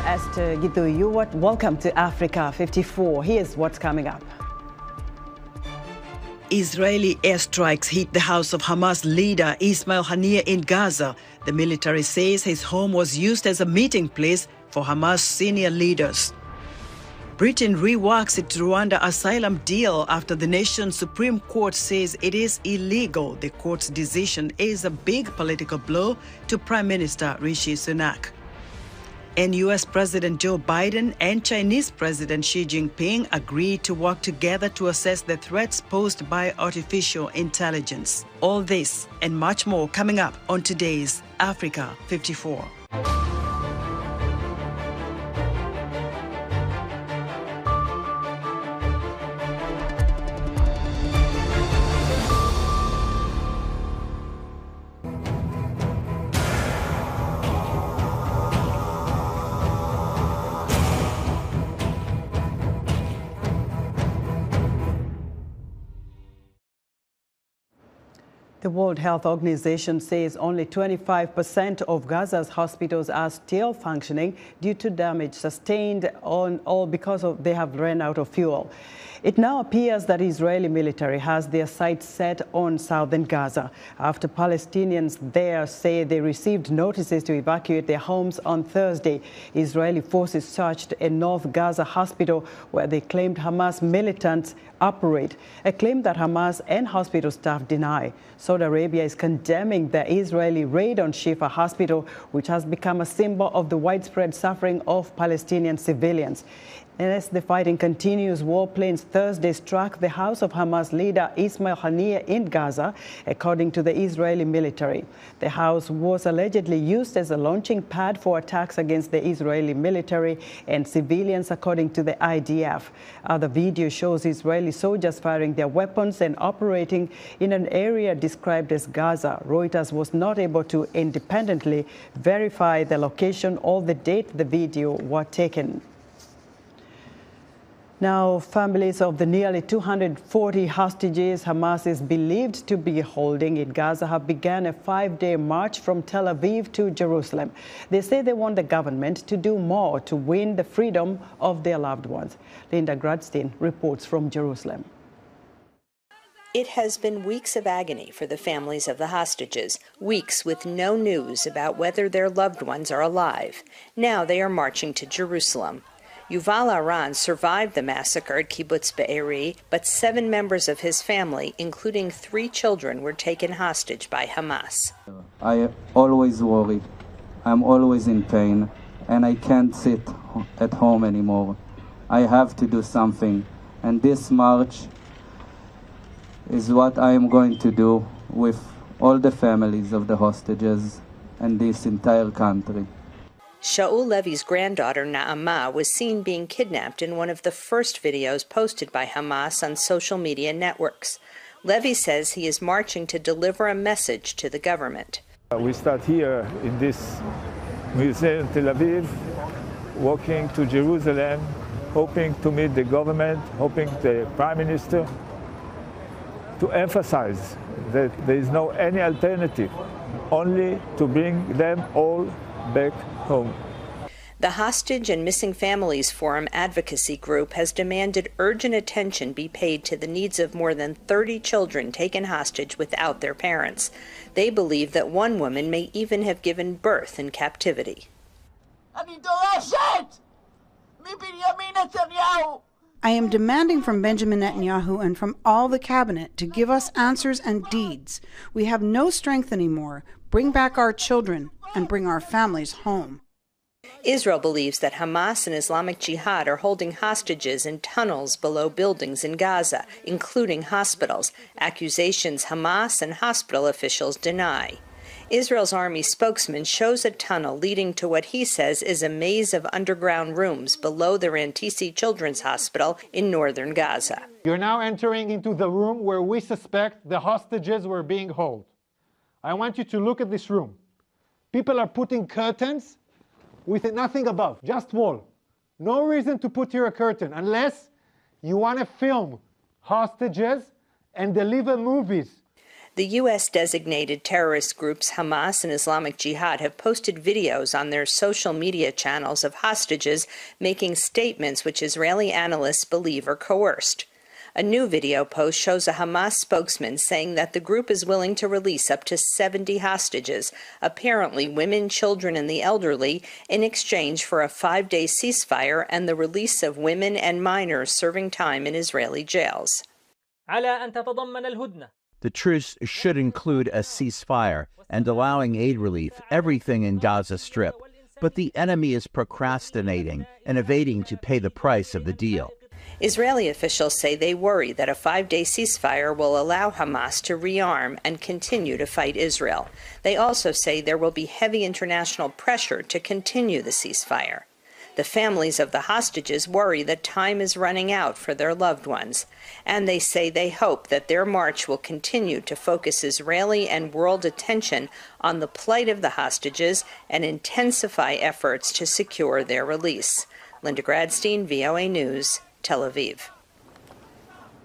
Esther Gitu, welcome to Africa 54. Here's what's coming up. Israeli airstrikes hit the house of Hamas leader Ismail Haniyeh in Gaza. The military says his home was used as a meeting place for Hamas senior leaders. Britain reworks its Rwanda asylum deal after the nation's Supreme Court says it is illegal. The court's decision is a big political blow to Prime Minister Rishi Sunak. And US President Joe Biden and Chinese President Xi Jinping agreed to work together to assess the threats posed by artificial intelligence. All this and much more coming up on today's Africa 54. The World Health Organization says only 25% of Gaza's hospitals are still functioning due to damage sustained because they have run out of fuel. It now appears that Israeli military has their sights set on southern Gaza after Palestinians there say they received notices to evacuate their homes on Thursday. Israeli forces searched a North Gaza hospital where they claimed Hamas militants operate, a claim that Hamas and hospital staff deny. Saudi Arabia is condemning the Israeli raid on Shifa Hospital, which has become a symbol of the widespread suffering of Palestinian civilians. And as the fighting continues, warplanes Thursday struck the house of Hamas leader Ismail Haniyeh in Gaza, according to the Israeli military. The house was allegedly used as a launching pad for attacks against the Israeli military and civilians, according to the IDF. Other video shows Israeli soldiers firing their weapons and operating in an area described as Gaza. Reuters was not able to independently verify the location or the date the video were taken. Now, families of the nearly 240 hostages Hamas is believed to be holding in Gaza have begun a 5-day march from Tel Aviv to Jerusalem. They say they want the government to do more to win the freedom of their loved ones. Linda Gradstein reports from Jerusalem. It has been weeks of agony for the families of the hostages, weeks with no news about whether their loved ones are alive. Now they are marching to Jerusalem. Yuval Aran survived the massacre at Kibbutz Be'eri, but 7 members of his family, including 3 children, were taken hostage by Hamas. I always worry. I'm always in pain, and I can't sit at home anymore. I have to do something, and this march is what I am going to do with all the families of the hostages and this entire country. Shaul Levy's granddaughter, Na'ama, was seen being kidnapped in one of the first videos posted by Hamas on social media networks. Levy says he is marching to deliver a message to the government. We start here in this museum in Tel Aviv, walking to Jerusalem, hoping to meet the government, hoping the Prime Minister, to emphasize that there is no any alternative, only to bring them all back home. The Hostage and Missing Families Forum advocacy group has demanded urgent attention be paid to the needs of more than 30 children taken hostage without their parents. They believe that one woman may even have given birth in captivity. I am demanding from Benjamin Netanyahu and from all the cabinet to give us answers and deeds. We have no strength anymore. Bring back our children and bring our families home. Israel believes that Hamas and Islamic Jihad are holding hostages in tunnels below buildings in Gaza, including hospitals, accusations Hamas and hospital officials deny. Israel's army spokesman shows a tunnel leading to what he says is a maze of underground rooms below the Rantisi Children's Hospital in northern Gaza. You're now entering into the room where we suspect the hostages were being held. I want you to look at this room. People are putting curtains with nothing above, just wall. No reason to put here a curtain unless you want to film hostages and deliver movies. The U.S.-designated terrorist groups Hamas and Islamic Jihad have posted videos on their social media channels of hostages making statements which Israeli analysts believe are coerced. A new video post shows a Hamas spokesman saying that the group is willing to release up to 70 hostages, apparently women, children, and the elderly, in exchange for a 5-day ceasefire and the release of women and minors serving time in Israeli jails. The truce should include a ceasefire and allowing aid relief, everything in Gaza Strip. But the enemy is procrastinating and evading to pay the price of the deal. Israeli officials say they worry that a 5-day ceasefire will allow Hamas to rearm and continue to fight Israel. They also say there will be heavy international pressure to continue the ceasefire. The families of the hostages worry that time is running out for their loved ones, and they say they hope that their march will continue to focus Israeli and world attention on the plight of the hostages and intensify efforts to secure their release. Linda Gradstein, VOA News, Tel Aviv.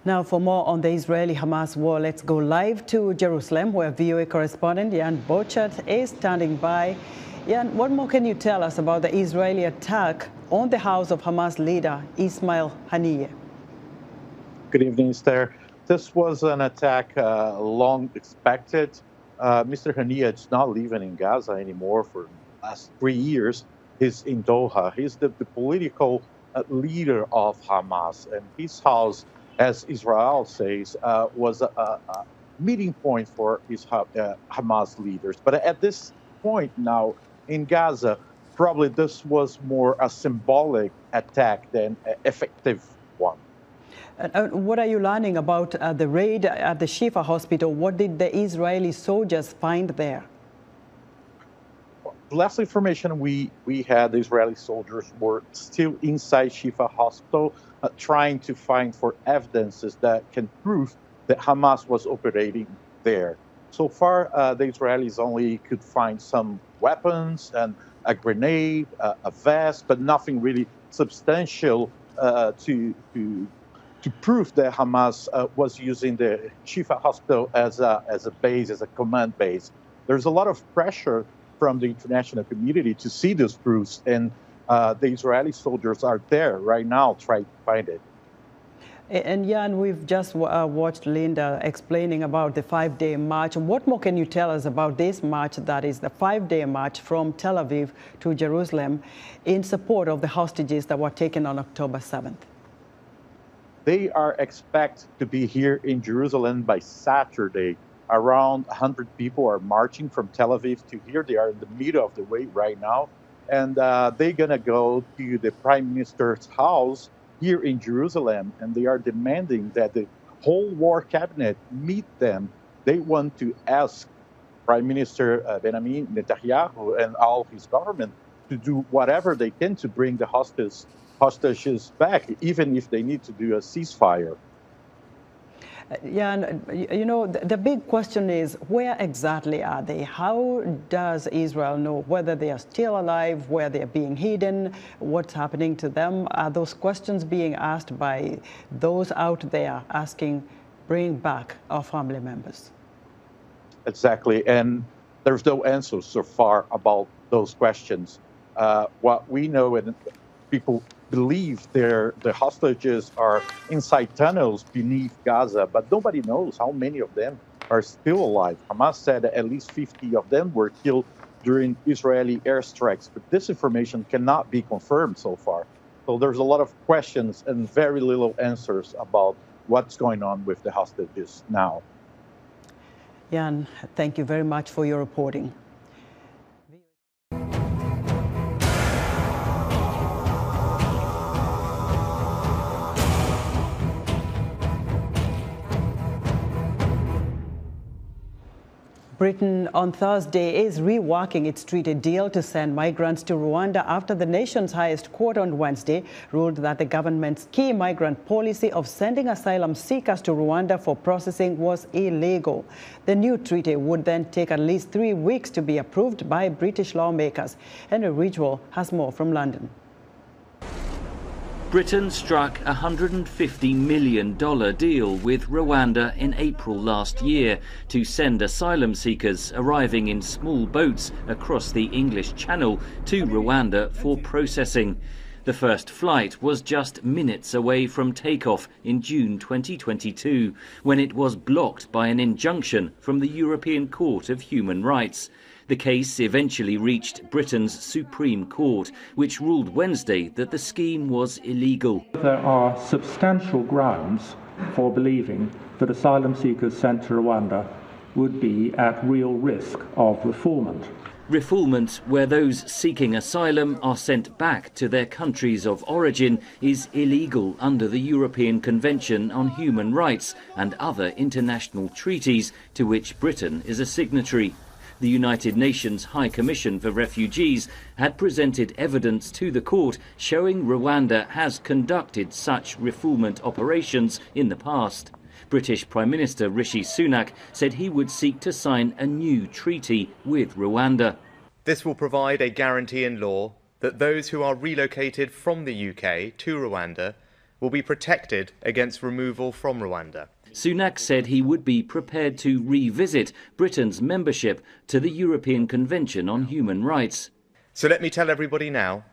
Now, for more on the Israeli-Hamas war, let's go live to Jerusalem, where VOA correspondent Jan Bochert is standing by. Jan, what more can you tell us about the Israeli attack on the house of Hamas leader Ismail Haniyeh? Good evening, Esther. This was an attack long expected. Mr. Haniyeh is not living in Gaza anymore for the last 3 years. He's in Doha. He's the political leader of Hamas. And his house, as Israel says, was a meeting point for his Hamas leaders. But at this point now, in Gaza, probably this was more a symbolic attack than an effective one. What are you learning about the raid at the Shifa hospital? What did the Israeli soldiers find there? The last information we had, the Israeli soldiers were still inside Shifa hospital trying to find for evidences that can prove that Hamas was operating there. So far, the Israelis only could find some weapons and a grenade, a vest, but nothing really substantial to prove that Hamas was using the Shifa hospital as a base, as a command base. There's a lot of pressure from the international community to see those proofs, and the Israeli soldiers are there right now trying to find it. And Jan, we've just watched Linda explaining about the 5-day march. What more can you tell us about this march, that is the 5-day march from Tel Aviv to Jerusalem in support of the hostages that were taken on October 7th? They are expected to be here in Jerusalem by Saturday. Around 100 people are marching from Tel Aviv to here. They are in the middle of the way right now. And they're going to go to the Prime Minister's house here in Jerusalem, and they are demanding that the whole war cabinet meet them. They want to ask Prime Minister Benjamin Netanyahu and all his government to do whatever they can to bring the hostages back, even if they need to do a ceasefire. Yeah, you know, the big question is, where exactly are they? How does Israel know whether they are still alive, where they are being hidden, what's happening to them? Are those questions being asked by those out there asking, bring back our family members? Exactly, and there's no answers so far about those questions. What we know, and people believe the hostages are inside tunnels beneath Gaza, but nobody knows how many of them are still alive. Hamas said at least 50 of them were killed during Israeli airstrikes, but this information cannot be confirmed so far. So there's a lot of questions and very little answers about what's going on with the hostages now. Jan, thank you very much for your reporting. Britain on Thursday is reworking its treaty deal to send migrants to Rwanda after the nation's highest court on Wednesday ruled that the government's key migrant policy of sending asylum seekers to Rwanda for processing was illegal. The new treaty would then take at least 3 weeks to be approved by British lawmakers. Henry Ridgewell has more from London. Britain struck a $150 million deal with Rwanda in April last year to send asylum seekers arriving in small boats across the English Channel to Rwanda for processing. The first flight was just minutes away from takeoff in June 2022, when it was blocked by an injunction from the European Court of Human Rights. The case eventually reached Britain's Supreme Court, which ruled Wednesday that the scheme was illegal. There are substantial grounds for believing that asylum seekers sent to Rwanda would be at real risk of refoulement. Refoulement, where those seeking asylum are sent back to their countries of origin, is illegal under the European Convention on Human Rights and other international treaties to which Britain is a signatory. The United Nations High Commission for Refugees had presented evidence to the court showing Rwanda has conducted such refoulement operations in the past. British Prime Minister Rishi Sunak said he would seek to sign a new treaty with Rwanda. This will provide a guarantee in law that those who are relocated from the UK to Rwanda will be protected against removal from Rwanda. Sunak said he would be prepared to revisit Britain's membership to the European Convention on Human Rights. So let me tell everybody now,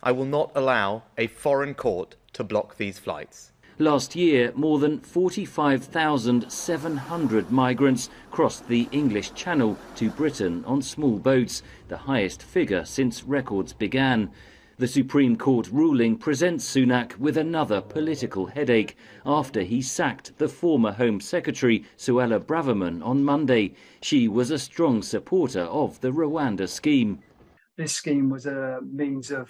I will not allow a foreign court to block these flights. Last year, more than 45,700 migrants crossed the English Channel to Britain on small boats, the highest figure since records began. The Supreme Court ruling presents Sunak with another political headache after he sacked the former Home Secretary Suella Braverman on Monday. She was a strong supporter of the Rwanda scheme. This scheme was a means of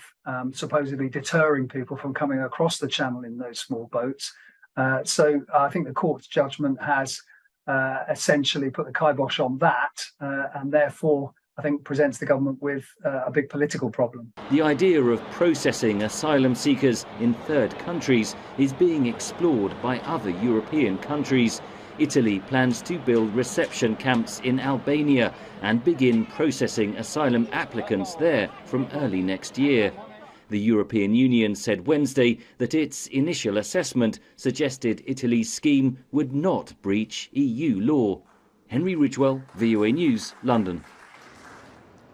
supposedly deterring people from coming across the channel in those small boats. So I think the court's judgment has essentially put the kibosh on that, and therefore I think presents the government with a big political problem. The idea of processing asylum seekers in third countries is being explored by other European countries. Italy plans to build reception camps in Albania and begin processing asylum applicants there from early next year. The European Union said Wednesday that its initial assessment suggested Italy's scheme would not breach EU law. Henry Ridgewell, VOA News, London.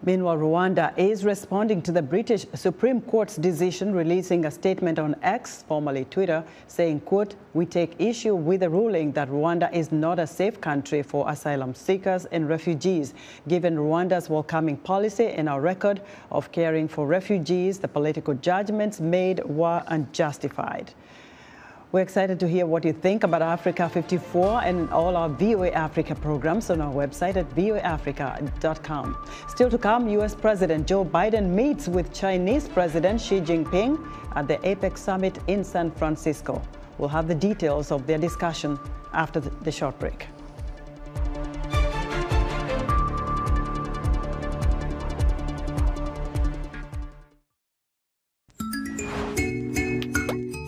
Meanwhile, Rwanda is responding to the British Supreme Court's decision, releasing a statement on X, formerly Twitter, saying, quote, "We take issue with the ruling that Rwanda is not a safe country for asylum seekers and refugees. Given Rwanda's welcoming policy and our record of caring for refugees, the political judgments made were unjustified." We're excited to hear what you think about Africa 54 and all our VOA Africa programs on our website at voaafrica.com. Still to come, U.S. President Joe Biden meets with Chinese President Xi Jinping at the APEC summit in San Francisco. We'll have the details of their discussion after the short break.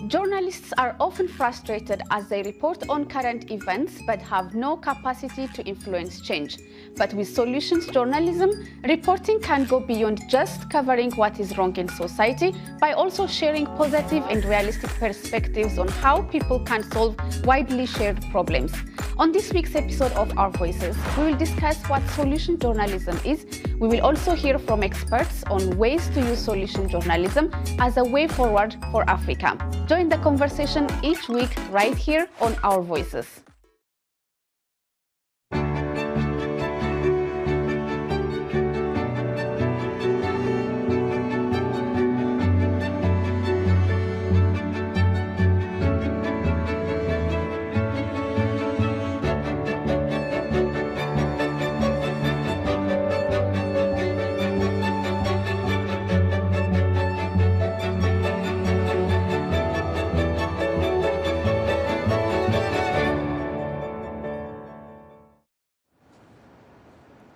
Journalists are often frustrated as they report on current events but have no capacity to influence change. But with solutions journalism, reporting can go beyond just covering what is wrong in society by also sharing positive and realistic perspectives on how people can solve widely shared problems. On this week's episode of Our Voices, we will discuss what solution journalism is. We will also hear from experts on ways to use solution journalism as a way forward for Africa. Join the conversation each week right here on Our Voices.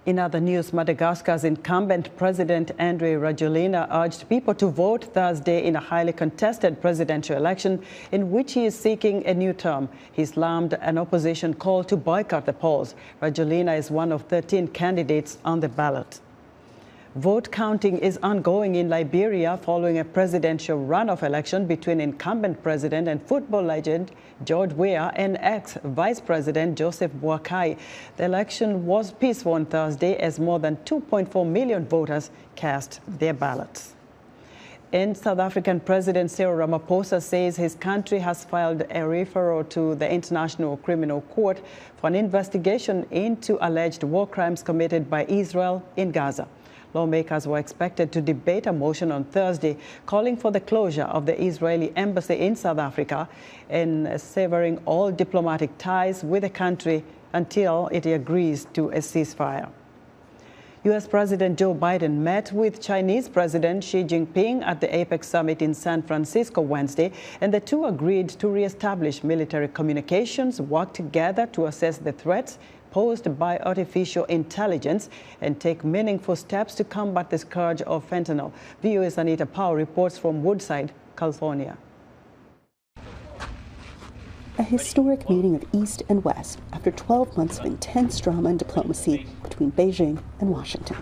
In other news, Madagascar's incumbent President Andry Rajoelina urged people to vote Thursday in a highly contested presidential election in which he is seeking a new term. He slammed an opposition call to boycott the polls. Rajoelina is one of 13 candidates on the ballot. Vote counting is ongoing in Liberia following a presidential runoff election between incumbent president and football legend George Weah and ex-vice president Joseph Boakai. The election was peaceful on Thursday as more than 2.4 million voters cast their ballots. And South African President Cyril Ramaphosa says his country has filed a referral to the International Criminal Court for an investigation into alleged war crimes committed by Israel in Gaza. Lawmakers were expected to debate a motion on Thursday calling for the closure of the Israeli embassy in South Africa and severing all diplomatic ties with the country until it agrees to a ceasefire. U.S. President Joe Biden met with Chinese President Xi Jinping at the APEC summit in San Francisco Wednesday, and the two agreed to reestablish military communications, work together to assess the threats posed by artificial intelligence, and take meaningful steps to combat the scourge of fentanyl. VOA's Anita Powell reports from Woodside, California. A historic meeting of East and West after 12 months of intense drama and diplomacy between Beijing and Washington.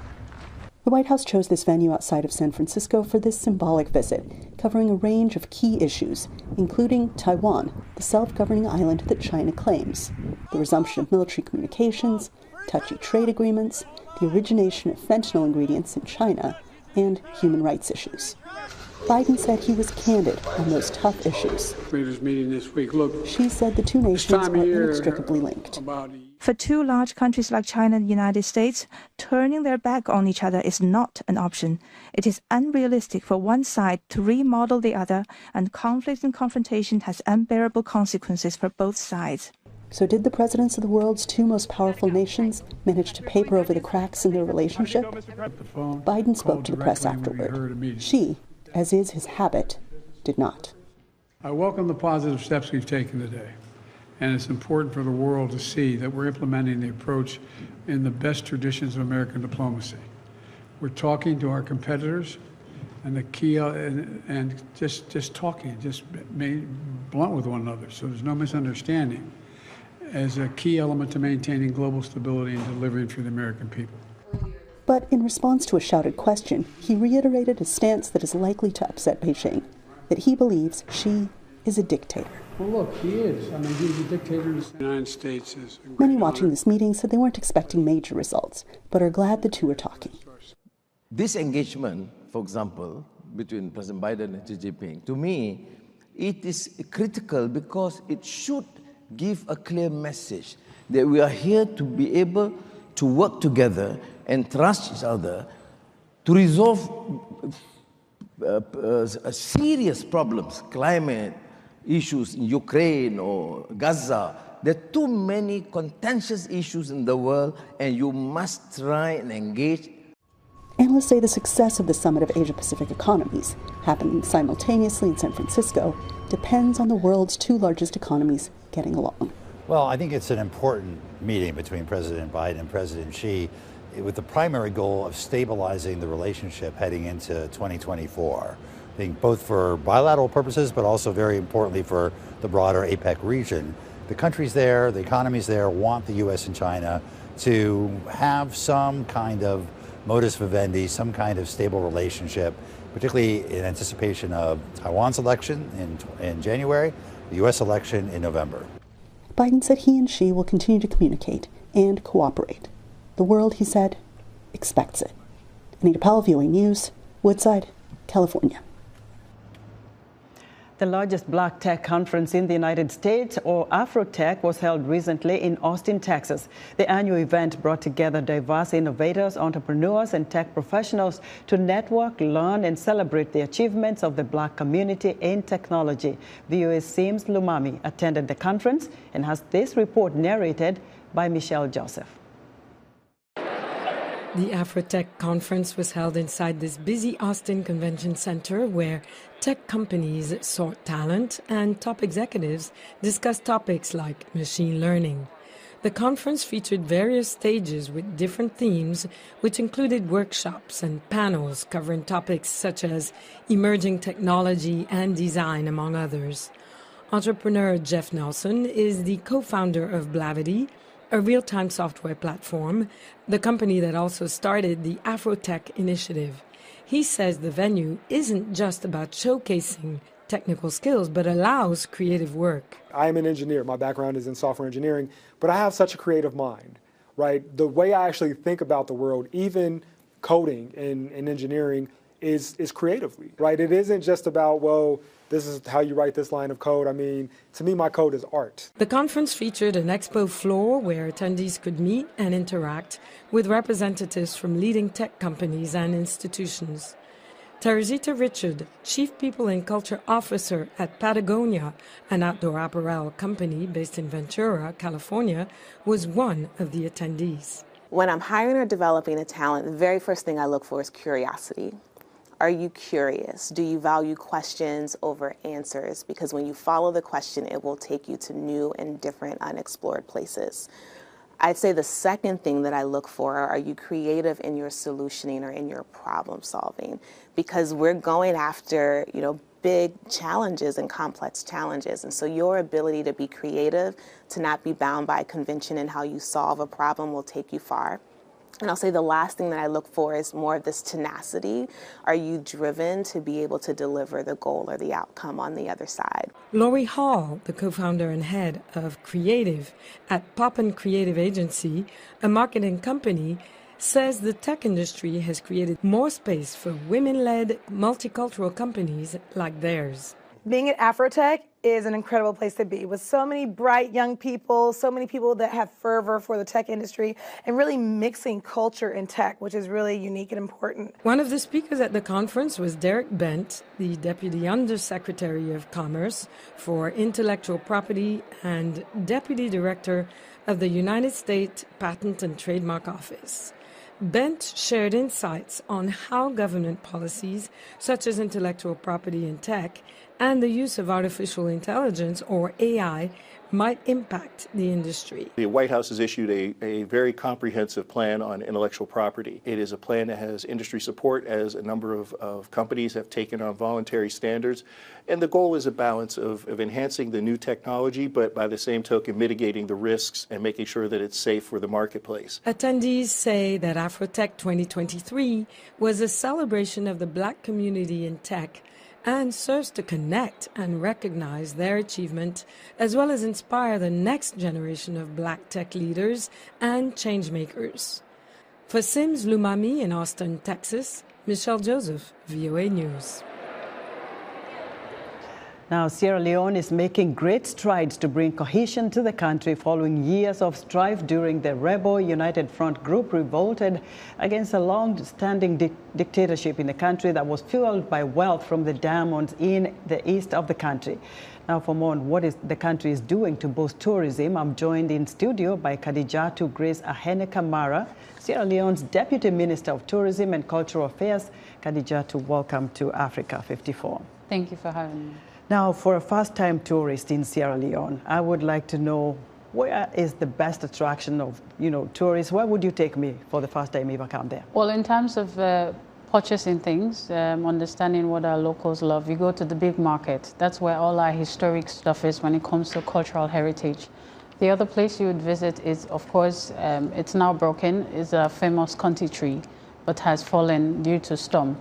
The White House chose this venue outside of San Francisco for this symbolic visit, covering a range of key issues, including Taiwan, the self-governing island that China claims, the resumption of military communications, touchy trade agreements, the origination of fentanyl ingredients in China, and human rights issues. Biden said he was candid on those tough issues. Leaders meeting this week. Look, She said the two nations are inextricably linked. For two large countries like China and the United States, turning their back on each other is not an option. It is unrealistic for one side to remodel the other, and conflict and confrontation has unbearable consequences for both sides. So did the presidents of the world's two most powerful nations manage to paper over the cracks in their relationship? Biden spoke to the press afterward. Xi, as is his habit, did not. I welcome the positive steps we've taken today, and it's important for the world to see that we're implementing the approach in the best traditions of American diplomacy. We're talking to our competitors, and the key, and just talking, just being blunt with one another, so there's no misunderstanding, as a key element to maintaining global stability and delivering for the American people. But in response to a shouted question, he reiterated a stance that is likely to upset Beijing, that he believes Xi is a dictator. Well, look, he is. I mean, he's a dictator in the United States. Many watching this meeting said they weren't expecting major results, but are glad the two are talking. This engagement, for example, between President Biden and Xi Jinping, to me, it is critical because it should give a clear message that we are here to be able to work together and trust each other to resolve serious problems, climate issues in Ukraine or Gaza. There are too many contentious issues in the world, and you must try and engage. Analysts say the success of the Summit of Asia-Pacific Economies, happening simultaneously in San Francisco, depends on the world's two largest economies getting along. Well, I think it's an important meeting between President Biden and President Xi, with the primary goal of stabilizing the relationship heading into 2024. I think both for bilateral purposes, but also very importantly for the broader APEC region. The countries there, the economies there want the U.S. and China to have some kind of modus vivendi, some kind of stable relationship, particularly in anticipation of Taiwan's election in January, the U.S. election in November. Biden said he and Xi will continue to communicate and cooperate. The world, he said, expects it. Anita Powell, VOA News, Woodside, California. The largest black tech conference in the United States, or Afrotech, was held recently in Austin, Texas. The annual event brought together diverse innovators, entrepreneurs, and tech professionals to network, learn, and celebrate the achievements of the black community in technology. VOA's Sims Lumami attended the conference and has this report narrated by Michelle Joseph. The Afrotech conference was held inside this busy Austin Convention Center, where tech companies sought talent and top executives discussed topics like machine learning. The conference featured various stages with different themes, which included workshops and panels covering topics such as emerging technology and design, among others. Entrepreneur Jeff Nelson is the co-founder of Blavity, a real-time software platform, the company that also started the Afrotech initiative. He says the venue isn't just about showcasing technical skills, but allows creative work. I am an engineer. My background is in software engineering, but I have such a creative mind, right? The way I actually think about the world, even coding and engineering, is creatively, right? It isn't just about, well, this is how you write this line of code. I mean, to me, my code is art. The conference featured an expo floor where attendees could meet and interact with representatives from leading tech companies and institutions. Teresita Richard, Chief People and Culture Officer at Patagonia, an outdoor apparel company based in Ventura, California, was one of the attendees. When I'm hiring or developing a talent, the very first thing I look for is curiosity. Are you curious? Do you value questions over answers? Because when you follow the question, it will take you to new and different unexplored places. I'd say the second thing that I look for, are you creative in your solutioning or in your problem solving? Because we're going after, big challenges and complex challenges. And so your ability to be creative, to not be bound by convention and how you solve a problem will take you far. And I'll say the last thing that I look for is more of this tenacity. Are you driven to be able to deliver the goal or the outcome on the other side? Laurie Hall, the co-founder and head of Creative at Poppin Creative Agency, a marketing company, says the tech industry has created more space for women-led multicultural companies like theirs. Being at Afrotech is an incredible place to be, with so many bright young people, so many people that have fervor for the tech industry, and really mixing culture and tech, which is really unique and important. One of the speakers at the conference was Derek Bent, the Deputy Undersecretary of Commerce for Intellectual Property and Deputy Director of the United States Patent and Trademark Office. Bent shared insights on how government policies, such as intellectual property and tech, and the use of artificial intelligence, or AI, might impact the industry. The White House has issued a very comprehensive plan on intellectual property. It is a plan that has industry support, as a number of companies have taken on voluntary standards. And the goal is a balance of enhancing the new technology, but by the same token mitigating the risks and making sure that it's safe for the marketplace. Attendees say that Afrotech 2023 was a celebration of the Black community in tech and serves to connect and recognize their achievement, as well as inspire the next generation of Black tech leaders and changemakers. For Sims Lumami in Austin, Texas, Michelle Joseph, VOA News. Now, Sierra Leone is making great strides to bring cohesion to the country following years of strife during the rebel United Front group revolted against a long-standing dictatorship in the country that was fueled by wealth from the diamonds in the east of the country. Now, for more on what the country is doing to boost tourism, I'm joined in studio by Khadijatu Grace Ahene Kamara, Sierra Leone's Deputy Minister of Tourism and Cultural Affairs. Khadijatu, welcome to Africa 54. Thank you for having me. Now, for a first-time tourist in Sierra Leone, I would like to know, where is the best attraction of, tourists? Where would you take me for the first time if I come there? Well, in terms of purchasing things, understanding what our locals love, you go to the big market. That's where all our historic stuff is when it comes to cultural heritage. The other place you would visit is, of course, it's now broken, is a famous country tree, but has fallen due to storm.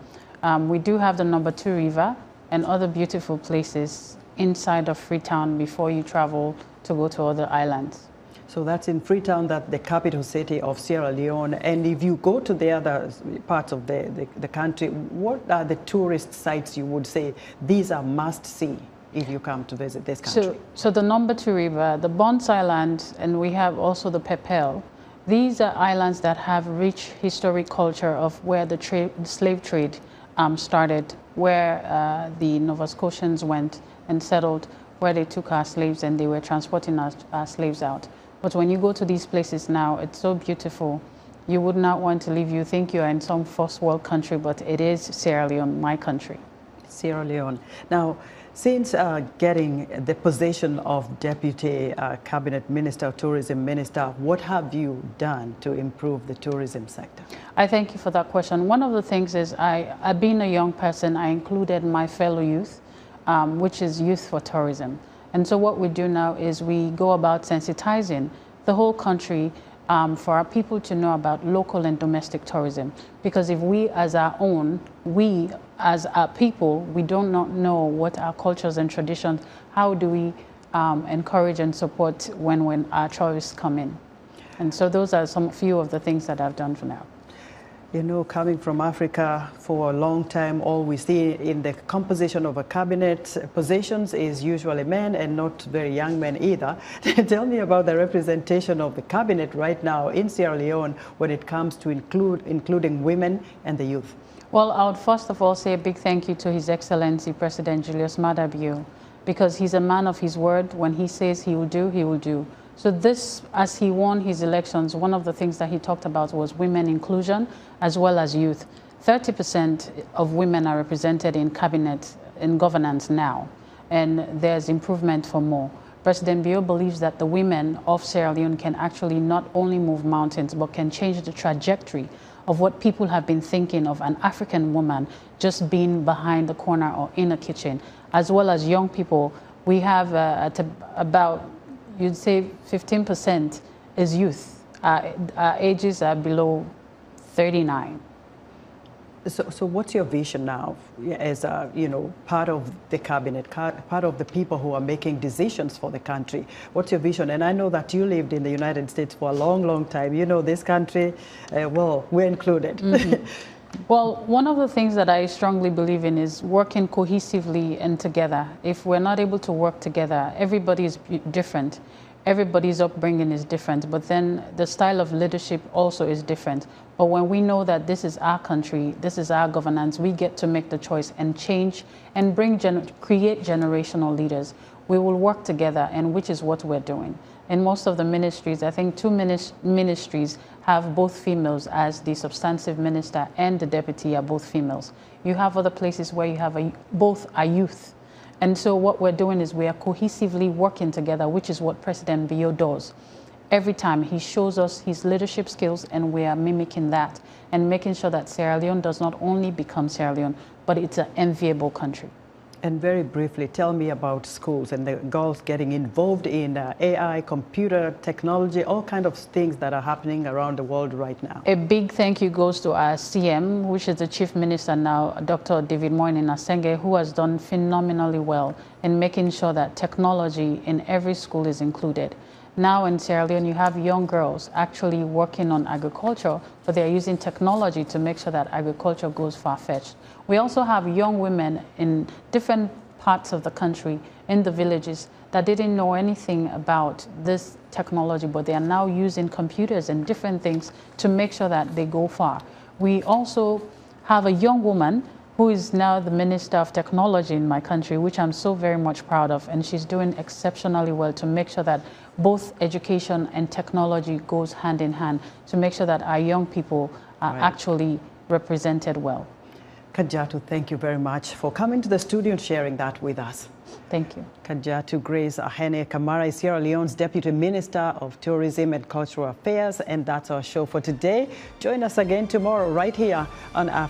We do have the No. 2 River, and other beautiful places inside of Freetown before you travel to go to other islands. So that's in Freetown, that's the capital city of Sierra Leone. And if you go to the other parts of the country, what are the tourist sites you would say these are must-see if you come to visit this country? So the No. 2 River, the Bonds Island, and we have also the Pepel. These are islands that have rich historic culture of where the slave trade started, where the Nova Scotians went and settled, where they took our slaves and they were transporting our slaves out. But when you go to these places now, it's so beautiful. You would not want to leave. You think you're in some first world country, but it is Sierra Leone, my country. Sierra Leone. Now, since getting the position of Deputy Cabinet Minister, Tourism Minister, what have you done to improve the tourism sector? I thank you for that question. One of the things is, being a young person, I included my fellow youth, which is Youth for Tourism. And so what we do now is we go about sensitizing the whole country, for our people to know about local and domestic tourism. Because if we as our own, we as our people, we do not know what our cultures and traditions, how do we encourage and support when our tourists come in? And so those are few of the things that I've done for now. You know, coming from Africa for a long time, all we see in the composition of a cabinet positions is usually men and not very young men either. Tell me about the representation of the cabinet right now in Sierra Leone when it comes to including women and the youth. Well, I would first of all say a big thank you to His Excellency President Julius Maada Bio, because he's a man of his word. When he says he will do, he will do. So this, as he won his elections, one of the things that he talked about was women inclusion as well as youth. 30% of women are represented in cabinet, in governance now, and there's improvement for more. President Bio believes that the women of Sierra Leone can actually not only move mountains, but can change the trajectory of what people have been thinking of an African woman just being behind the corner or in a kitchen, as well as young people. We have about, you'd say 15% is youth. Our ages are below 39. So what's your vision now as part of the cabinet, part of the people who are making decisions for the country? What's your vision? And I know that you lived in the United States for a long, long time. You know this country, well, we're included. Mm-hmm. Well, one of the things that I strongly believe in is working cohesively and together. If we're not able to work together, everybody is different. Everybody's upbringing is different, but then the style of leadership also is different. But when we know that this is our country, this is our governance, we get to make the choice and change and create generational leaders. We will work together, and which is what we're doing. In most of the ministries, I think 2 ministries have both females, as the substantive minister and the deputy are both females. You have other places where you have both are youth. And so what we're doing is we are cohesively working together, which is what President Bio does. Every time he shows us his leadership skills, and we are mimicking that and making sure that Sierra Leone does not only become Sierra Leone, but it's an enviable country. And very briefly, tell me about schools and the girls getting involved in AI, computer technology, all kinds of things that are happening around the world right now. A big thank you goes to our CM, which is the Chief Minister now, Dr. David Moyne Asenge, who has done phenomenally well in making sure that technology in every school is included. Now in Sierra Leone, you have young girls actually working on agriculture, but they're using technology to make sure that agriculture goes far-fetched. We also have young women in different parts of the country, in the villages, that didn't know anything about this technology, but they are now using computers and different things to make sure that they go far. We also have a young woman who is now the Minister of Technology in my country, which I'm so very much proud of, and she's doing exceptionally well to make sure that both education and technology goes hand in hand to make sure that our young people are actually represented well. Kajatu, thank you very much for coming to the studio and sharing that with us. Thank you. Kajatu Grace Ahene Kamara is Sierra Leone's Deputy Minister of Tourism and Cultural Affairs, and that's our show for today. Join us again tomorrow right here on Afrotech.